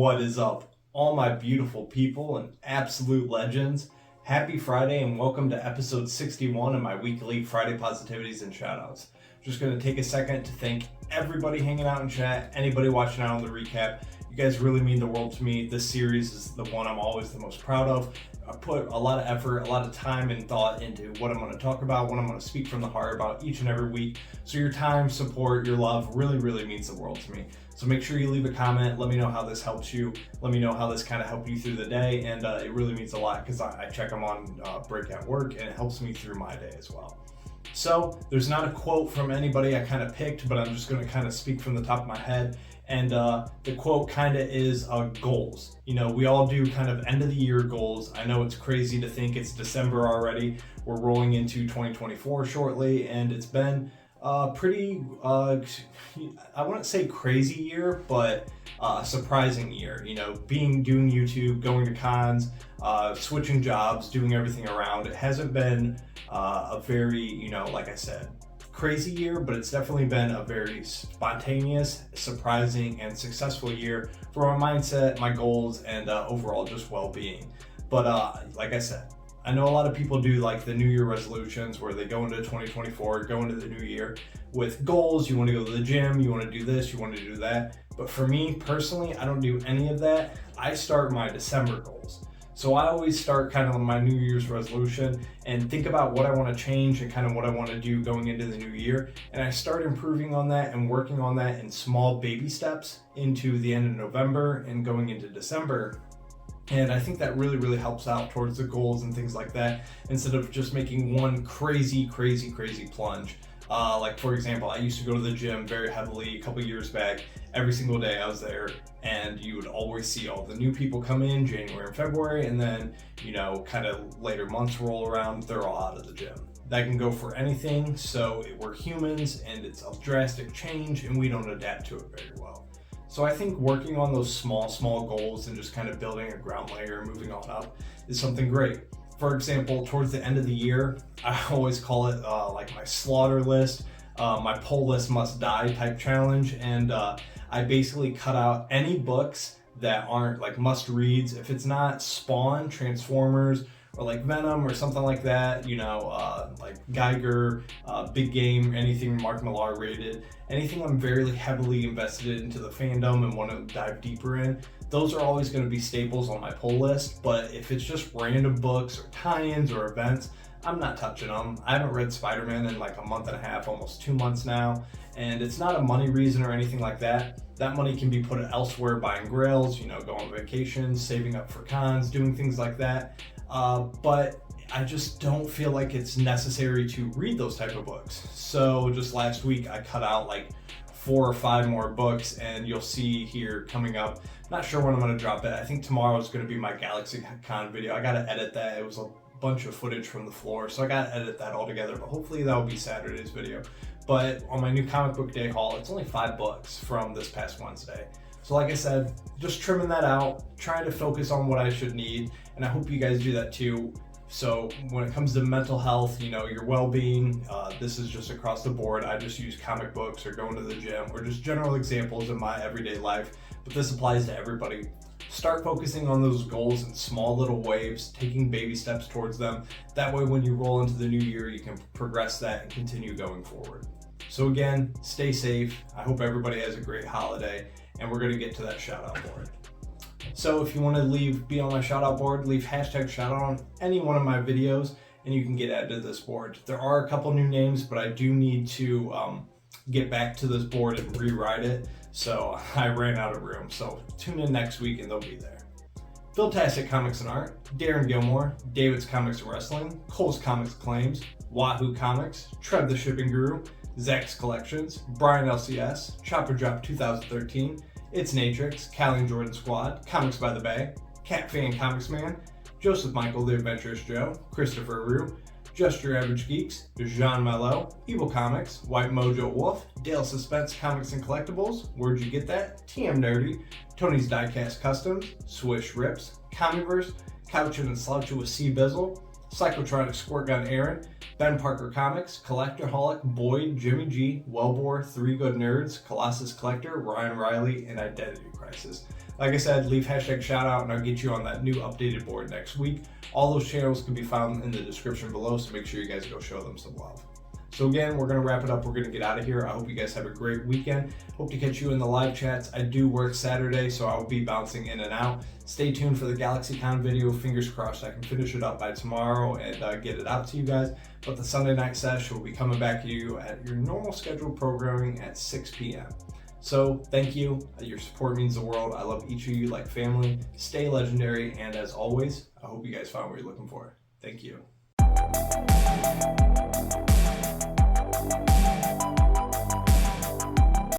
What is up, all my beautiful people and absolute legends? Happy Friday and welcome to episode 61 of my weekly Friday Positivities and Shoutouts. Just going to take a second to thank everybody hanging out in chat, anybody watching out on the recap. You guys really mean the world to me. This series is the one I'm always the most proud of. I put a lot of effort, a lot of time and thought into what I'm going to talk about, what I'm going to speak from the heart about each and every week. So your time, support, your love really means the world to me. So make sure you leave a comment. Let me know how this helps you. Let me know how this kind of helped you through the day. And it really means a lot because I check them on break at work and it helps me through my day as well. So there's not a quote from anybody I kind of picked, but I'm just going to kind of speak from the top of my head. And the quote kind of is goals. You know, we all do kind of end of the year goals. I know it's crazy to think it's December already. We're rolling into 2024 shortly, and it's been pretty, I wouldn't say crazy year, but surprising year. You know, doing YouTube, going to cons, switching jobs, doing everything around. It hasn't been a very, you know, like I said, crazy year, but it's definitely been a very spontaneous, surprising, and successful year for my mindset, my goals, and overall just well-being. But like I said, I know a lot of people do like the New Year resolutions where they go into 2024, go into the new year with goals. You want to go to the gym, you want to do this, you want to do that. But for me personally, I don't do any of that. I start my December goals. So I always start kind of my New Year's resolution and think about what I want to change and kind of what I want to do going into the new year. And I start improving on that and working on that in small baby steps into the end of November and going into December. And I think that really helps out towards the goals and things like that, instead of just making one crazy plunge. Like for example, I used to go to the gym very heavily a couple years back. Every single day I was there, and you would always see all the new people come in January and February, and then, you know, kind of later months roll around, they're all out of the gym. That can go for anything, so we're humans and it's a drastic change and we don't adapt to it very well. So I think working on those small goals and just kind of building a ground layer and moving on up is something great. For example, towards the end of the year, I always call it like my slaughter list, my pull list must die type challenge. And I basically cut out any books that aren't like must reads. If it's not Spawn, Transformers, or like Venom or something like that, you know, like Geiger, Big Game, anything Mark Millar rated, anything I'm very heavily invested into the fandom and want to dive deeper in, those are always going to be staples on my pull list. But if it's just random books or tie-ins or events, I'm not touching them. I haven't read Spider-Man in like a month and a half, almost 2 months now, and it's not a money reason or anything like that. That money can be put elsewhere, buying grails, you know, going on vacations, saving up for cons, doing things like that. But I just don't feel like it's necessary to read those type of books. So just last week I cut out like 4 or 5 more books, and you'll see here coming up. Not sure when I'm going to drop it. I think tomorrow is going to be my Galaxy Con video. I got to edit that. It was a bunch of footage from the floor, so I got to edit that all together, but hopefully that will be Saturday's video. But on my new comic book day haul, it's only 5 books from this past Wednesday. So like I said, just trimming that out, trying to focus on what I should need, and I hope you guys do that too. So when it comes to mental health, you know, your well-being, this is just across the board. I just use comic books or going to the gym or just general examples in my everyday life, but this applies to everybody. Start focusing on those goals in small little waves, taking baby steps towards them. That way when you roll into the new year, you can progress that and continue going forward. So again, stay safe. I hope everybody has a great holiday, and we're going to get to that shout out board. So if you want to be on my shout out board, leave hashtag shout out on any one of my videos and you can get added to this board. There are a couple new names, but I do need to get back to this board and rewrite it. So I ran out of room. So tune in next week and they'll be there. Philtastic Comics and Art, Darren Gilmore, David's Comics and Wrestling, Cole's Comics Claims, Wahoo Comics, Trev the Shipping Guru, Zach's Collections, Brian LCS, Chopper Drop 2013, It's Natrix, Callie and Jordan Squad, Comics by the Bay, Cat Fan Comics Man, Joseph Michael the Adventurous Joe, Christopher Rue, Just Your Average Geeks, Jean Malo, Evil Comics, White Mojo Wolf, Dale Suspense Comics and Collectibles, Where'd You Get That, TM Nerdy, Tony's Diecast Customs, Swish Rips, Comiverse, Couchin' and Slouchin' with C Bizzle, Psychotronic Squirt Gun Aaron, Ben Parker Comics, Collectorholic, Boyd, Jimmy G, Wellbore, Three Good Nerds, Colossus Collector, Ryan Riley, and Identity Crisis. Like I said, leave hashtag shoutout and I'll get you on that new updated board next week. All those channels can be found in the description below, so make sure you guys go show them some love. So again, we're going to wrap it up. We're going to get out of here. I hope you guys have a great weekend. Hope to catch you in the live chats. I do work Saturday, so I'll be bouncing in and out. Stay tuned for the GalaxyCon video. Fingers crossed I can finish it up by tomorrow and get it out to you guys. But the Sunday night sesh will be coming back to you at your normal scheduled programming at 6 p.m. So thank you. Your support means the world. I love each of you like family. Stay legendary. And as always, I hope you guys found what you're looking for. Thank you.